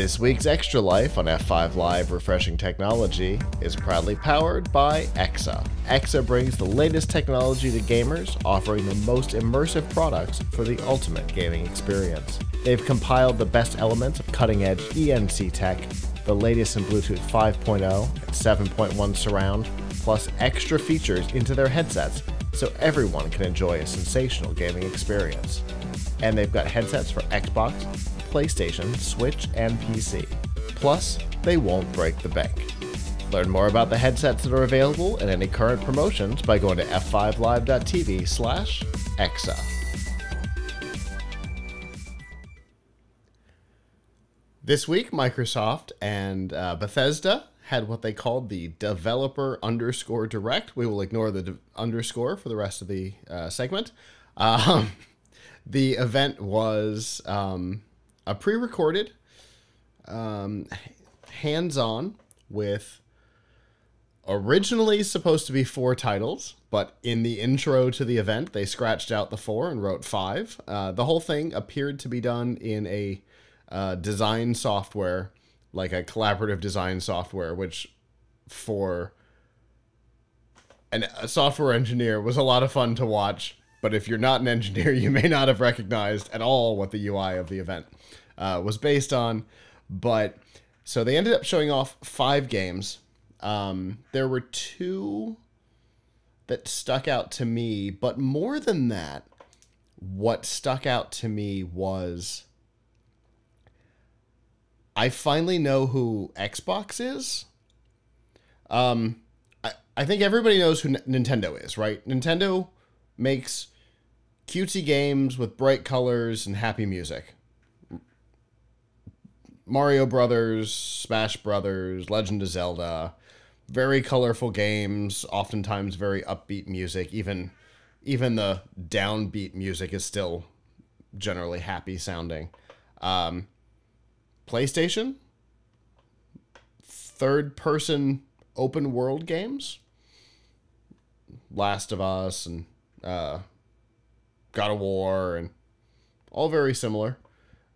This week's Extra Life on F5 Live Refreshing Technology is proudly powered by EXA. EXA brings the latest technology to gamers, offering the most immersive products for the ultimate gaming experience. They've compiled the best elements of cutting-edge ENC tech, the latest in Bluetooth 5.0 and 7.1 surround, plus extra features into their headsets so everyone can enjoy a sensational gaming experience. And they've got headsets for Xbox, PlayStation, Switch, and PC. Plus, they won't break the bank. Learn more about the headsets that are available and any current promotions by going to f5live.tv/exa. This week, Microsoft and Bethesda had what they called the developer underscore direct. We will ignore the underscore for the rest of the segment. The event was a pre-recorded, hands-on with originally supposed to be 4 titles, but in the intro to the event, they scratched out the 4 and wrote 5. The whole thing appeared to be done in a design software, like a collaborative design software, which for a software engineer was a lot of fun to watch. But if you're not an engineer, you may not have recognized at all what the UI of the event was based on. But so they ended up showing off 5 games. There were 2 that stuck out to me, but more than that, what stuck out to me was I finally know who Xbox is. I think everybody knows who Nintendo is, right? Nintendo makes cutesy games with bright colors and happy music. Mario Brothers, Smash Brothers, Legend of Zelda, very colorful games, oftentimes very upbeat music. Even the downbeat music is still generally happy sounding. PlayStation, third-person open world games, Last of Us and God of War, and all very similar.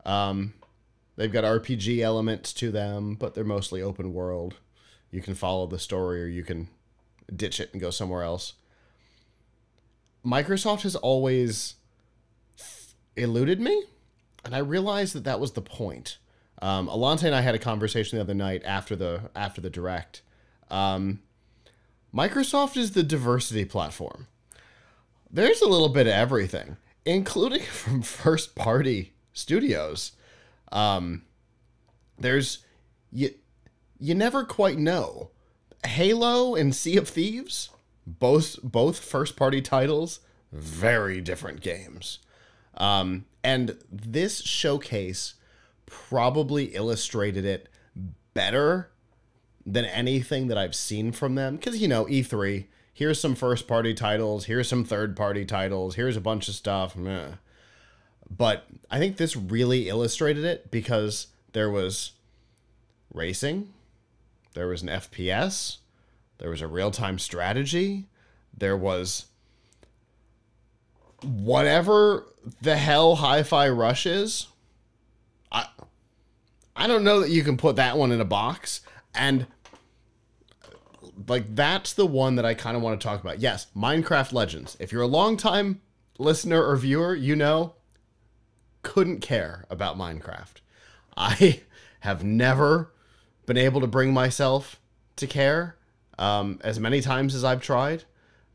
They've got RPG elements to them, but they're mostly open world. You can follow the story or you can ditch it and go somewhere else. Microsoft has always eluded me, and I realized that that was the point. Alante and I had a conversation the other night after the Direct. Microsoft is the diversity platform. There's a little bit of everything, including from first-party studios. There's you never quite know. Halo and Sea of Thieves, both first-party titles, very different games. And this showcase probably illustrated it better than anything that I've seen from them. Because, you know, E3, here's some first-party titles, here's some third-party titles, here's a bunch of stuff. Meh. But I think this really illustrated it because there was racing, there was an FPS, there was a real-time strategy, there was whatever the hell Hi-Fi Rush is. I don't know that you can put that one in a box. And like, that's the one that I kind of want to talk about. Yes, Minecraft Legends. If you're a long-time listener or viewer, you know, couldn't care about Minecraft. I have never been able to bring myself to care as many times as I've tried.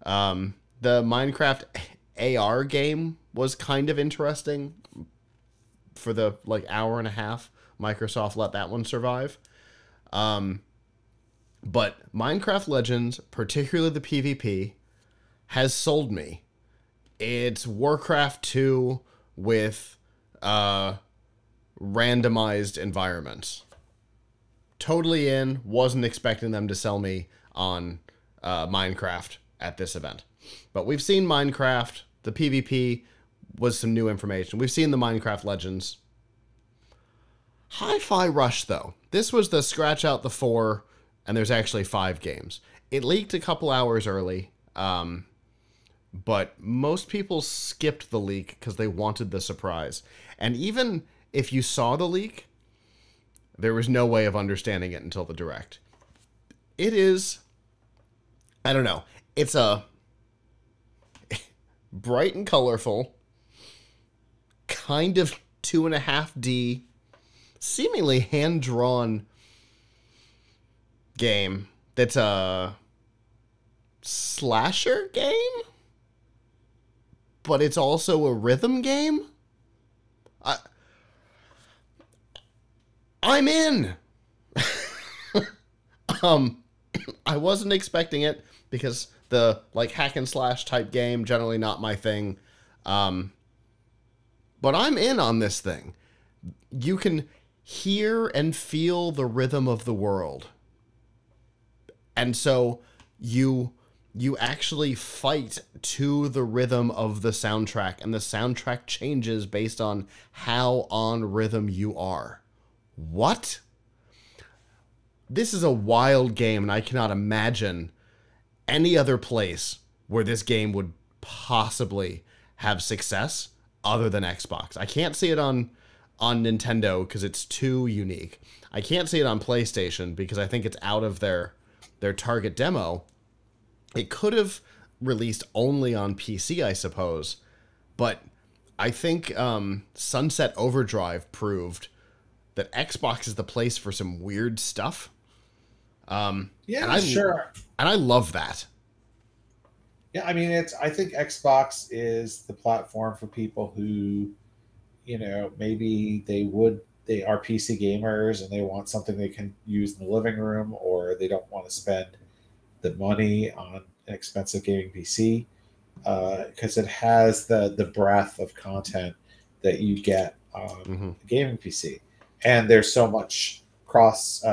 The Minecraft AR game was kind of interesting for the like hour and a half Microsoft let that one survive. But Minecraft Legends, particularly the PvP, has sold me. It's Warcraft 2 with randomized environments. Totally in. Wasn't expecting them to sell me on Minecraft at this event. But we've seen Minecraft. The PvP was some new information. We've seen the Minecraft Legends. Hi-Fi Rush, though. This was the scratch out the 4, and there's actually 5 games. It leaked a couple hours early, but most people skipped the leak because they wanted the surprise. And even if you saw the leak, There was no way of understanding it until the direct. It is, I don't know. It's a bright and colorful, kind of 2.5D, seemingly hand-drawn game that's a slasher game, but it's also a rhythm game. I'm in. I wasn't expecting it because the like hack and slash type game generally not my thing. But I'm in on this thing. You can hear and feel the rhythm of the world. And so you actually fight to the rhythm of the soundtrack, and the soundtrack changes based on how on rhythm you are. What? This is a wild game, and I cannot imagine any other place where this game would possibly have success other than Xbox. I can't see it on Nintendo because it's too unique. I can't see it on PlayStation because I think it's out of their target demo. It could have released only on PC, I suppose, but I think Sunset Overdrive proved that Xbox is the place for some weird stuff. Yeah, sure. And I love that. Yeah, I mean, I think Xbox is the platform for people who, maybe they are PC gamers and they want something they can use in the living room, or they don't want to spend the money on an expensive gaming PC, because it has the breadth of content that you get on a gaming PC. And there's so much cross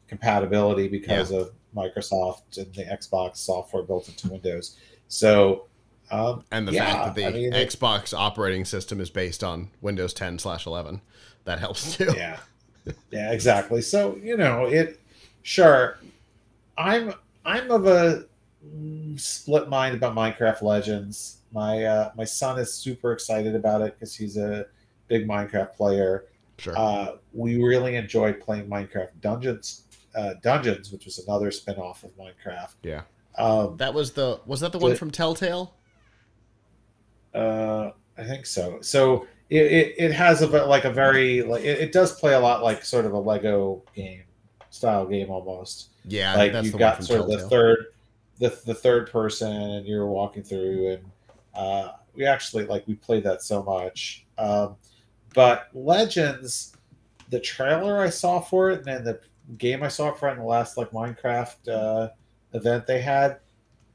compatibility because of Microsoft and the Xbox software built into Windows. So, and the fact that the Xbox operating system is based on Windows 10/11, that helps too. Yeah, yeah, exactly. So sure. I'm of a split mind about Minecraft Legends. My son is super excited about it because he's a big Minecraft player. Sure. We really enjoyed playing Minecraft Dungeons, which was another spin-off of Minecraft. Yeah. Was that the one from Telltale? I think so. So it has it does play a lot like sort of a Lego style game almost. Yeah, like that's you've the got one from sort Telltale. of the third person, and you're walking through, and we actually we played that so much. But Legends, the trailer I saw for it, and then the game I saw for it in the last Minecraft event they had,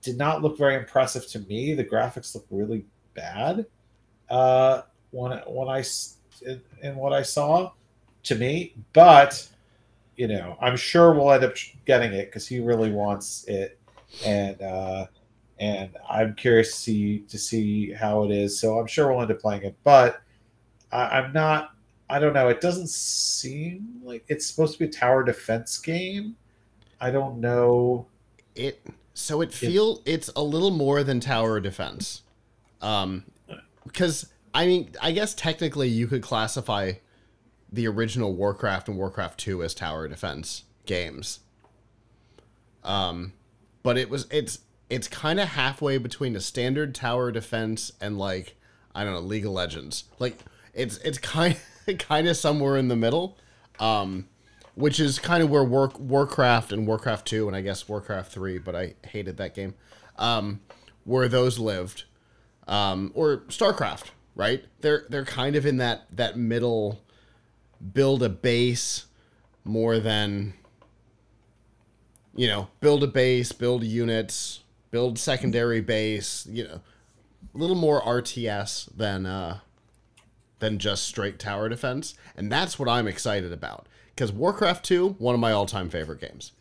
did not look very impressive to me. The graphics look really bad when I in what I saw to me, but I'm sure we'll end up getting it because he really wants it, and I'm curious to see how it is. So I'm sure we'll end up playing it, but I'm not. I don't know. It doesn't seem like it's supposed to be a tower defense game. I don't know. It's a little more than tower defense, because I guess technically you could classify the original Warcraft and Warcraft 2 as tower defense games. But it's kind of halfway between a standard tower defense and I don't know, League of Legends. It's kind of somewhere in the middle, which is kind of where Warcraft and Warcraft 2 and I guess Warcraft 3, but I hated that game, where those lived, or StarCraft, right? They're kind of in that middle, build a base more than, build a base, build units, build secondary base, a little more RTS than just straight tower defense. And that's what I'm excited about. Because Warcraft 2, one of my all-time favorite games.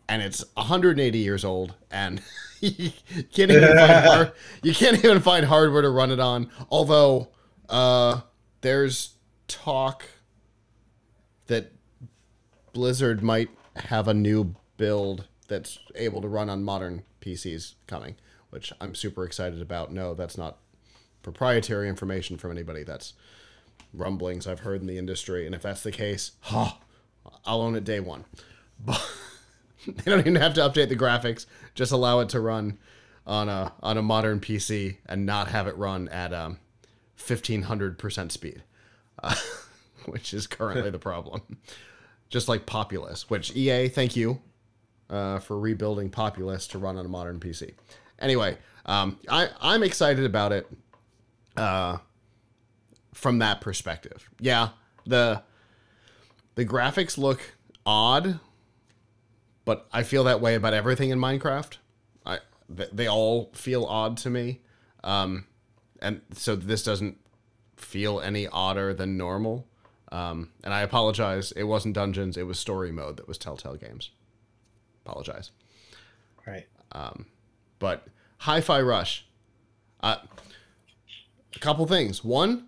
And it's 180 years old, and you can't even find hardware to run it on. Although there's talk that Blizzard might have a new build that's able to run on modern PCs coming, which I'm super excited about. No, that's not proprietary information from anybody. That's rumblings I've heard in the industry, and if that's the case, I'll own it day one. But they don't even have to update the graphics. Just allow it to run on a modern PC and not have it run at 1500% speed, which is currently the problem. Just like Populous, which EA, thank you for rebuilding Populous to run on a modern PC. Anyway, I'm excited about it from that perspective. Yeah, the graphics look odd, but I feel that way about everything in Minecraft. They all feel odd to me. And so this doesn't feel any odder than normal. And I apologize. It wasn't Dungeons. It was story mode that was Telltale Games. Apologize. Right. But Hi-Fi Rush. A couple things. One,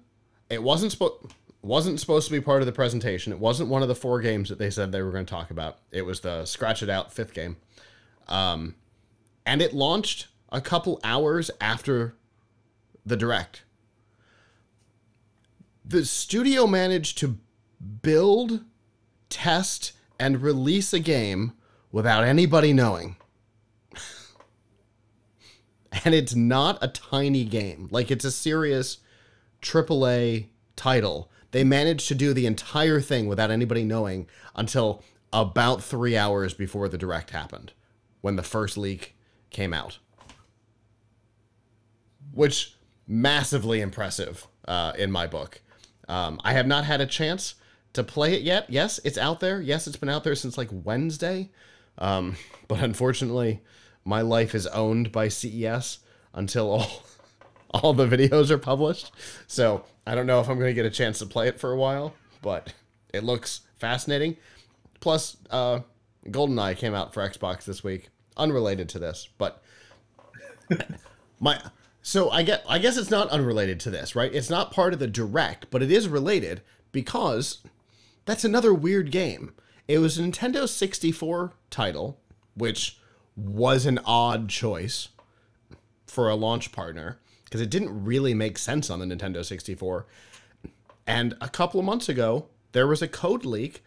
it wasn't supposed to be part of the presentation. It wasn't one of the 4 games that they said they were going to talk about. It was the Scratch It Out 5th game. And it launched a couple hours after the Direct. The studio managed to build, test, and release a game without anybody knowing. And it's not a tiny game. Like, it's a serious AAA title. They managed to do the entire thing without anybody knowing until about 3 hours before the Direct happened, when the first leak came out. Which, massively impressive in my book. I have not had a chance to play it yet. Yes, it's out there. Yes, it's been out there since like Wednesday. But unfortunately, my life is owned by CES until all the videos are published. So I don't know if I'm going to get a chance to play it for a while, but it looks fascinating. Plus, GoldenEye came out for Xbox this week. Unrelated to this, but so I guess it's not unrelated to this, right? It's not part of the Direct, but it is related because that's another weird game. It was a Nintendo 64 title, which was an odd choice for a launch partner because it didn't really make sense on the Nintendo 64. And a couple of months ago, there was a code leak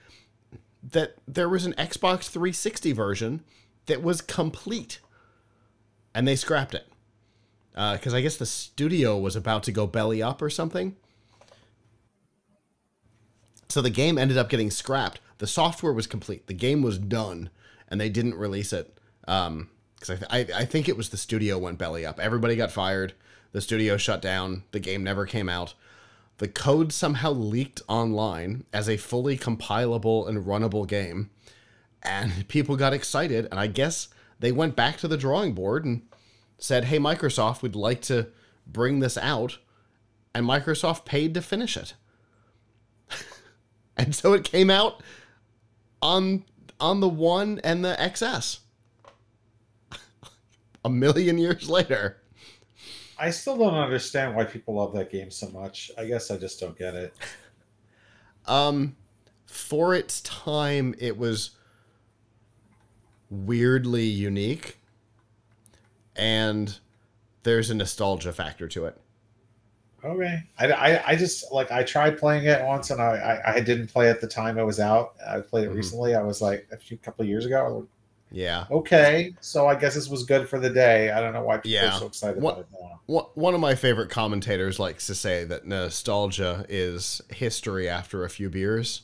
that there was an Xbox 360 version that was complete, and they scrapped it because I guess the studio was about to go belly up or something. So the game ended up getting scrapped. The software was complete. The game was done, and they didn't release it because I think it was the studio went belly up. Everybody got fired. The studio shut down. The game never came out. The code somehow leaked online as a fully compilable and runnable game. And people got excited, and I guess they went back to the drawing board and said, hey, Microsoft, we'd like to bring this out. And Microsoft paid to finish it. And so it came out on the One and the XS. A million years later. I still don't understand why people love that game so much. I guess I just don't get it. For its time, it was weirdly unique, and there's a nostalgia factor to it. Okay. I just, like, I tried playing it once, and I didn't play it the time it was out. I played it recently. I was like couple of years ago. Yeah. Okay, so I guess this was good for the day. I don't know why people are so excited about it now. One of my favorite commentators likes to say that nostalgia is history after a few beers.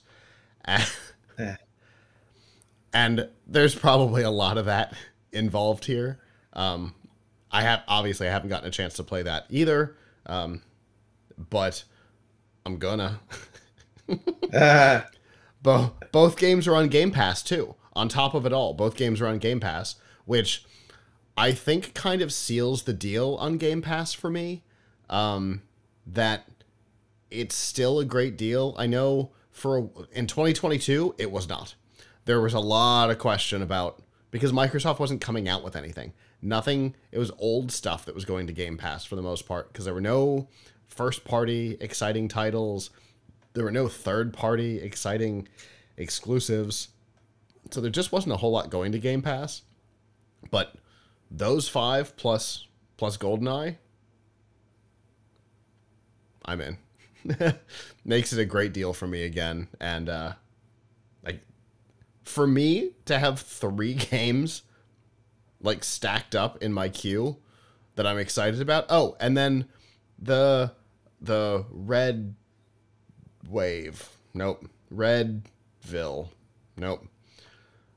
And there's probably a lot of that involved here. I haven't gotten a chance to play that either. But I'm gonna. Both games are on Game Pass too. On top of it all, both games are on Game Pass, which I think kind of seals the deal on Game Pass for me. That it's still a great deal. I know in 2022, it was not. There was a lot of question about, because Microsoft wasn't coming out with anything. Nothing, it was old stuff that was going to Game Pass for the most part, because there were no first-party exciting titles. There were no third-party exciting exclusives. So there just wasn't a whole lot going to Game Pass. But those 5 plus GoldenEye, I'm in. Makes it a great deal for me again. And for me to have 3 games like stacked up in my queue that I'm excited about. Oh, and then the Red Wave. Nope. Redville. Nope.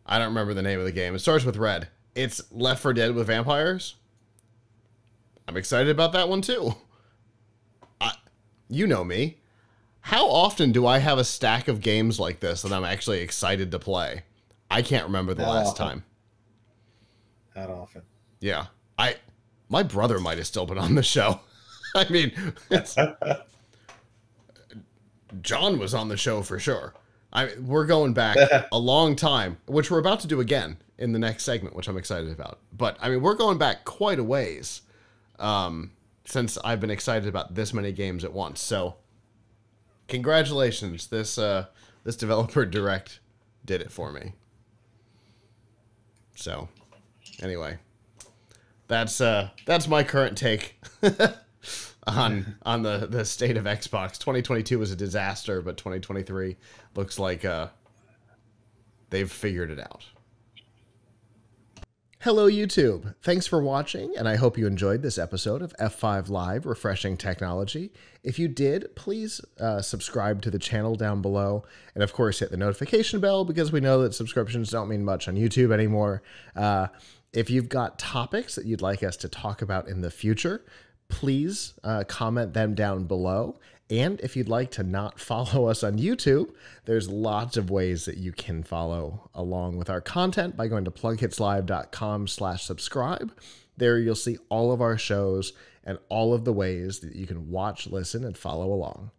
I don't remember the name of the game. It starts with red. It's Left 4 Dead with vampires. I'm excited about that one too. You know me. How often do I have a stack of games like this that I'm actually excited to play? I can't remember the last time. Not often. Yeah. My brother might have still been on the show. I mean, John was on the show for sure. We're going back a long time, which we're about to do again in the next segment, which I'm excited about. But I mean, we're going back quite a ways since I've been excited about this many games at once. So congratulations. This developer direct did it for me. So anyway, that's my current take on the state of Xbox. 2022 was a disaster, but 2023 looks like they've figured it out. Hello, YouTube. Thanks for watching, and I hope you enjoyed this episode of F5 Live Refreshing Technology. If you did, please subscribe to the channel down below, and of course hit the notification bell, because we know that subscriptions don't mean much on YouTube anymore. If you've got topics that you'd like us to talk about in the future, please comment them down below. And if you'd like to not follow us on YouTube, there's lots of ways that you can follow along with our content by going to plughitslive.com/subscribe. There you'll see all of our shows and all of the ways that you can watch, listen, and follow along.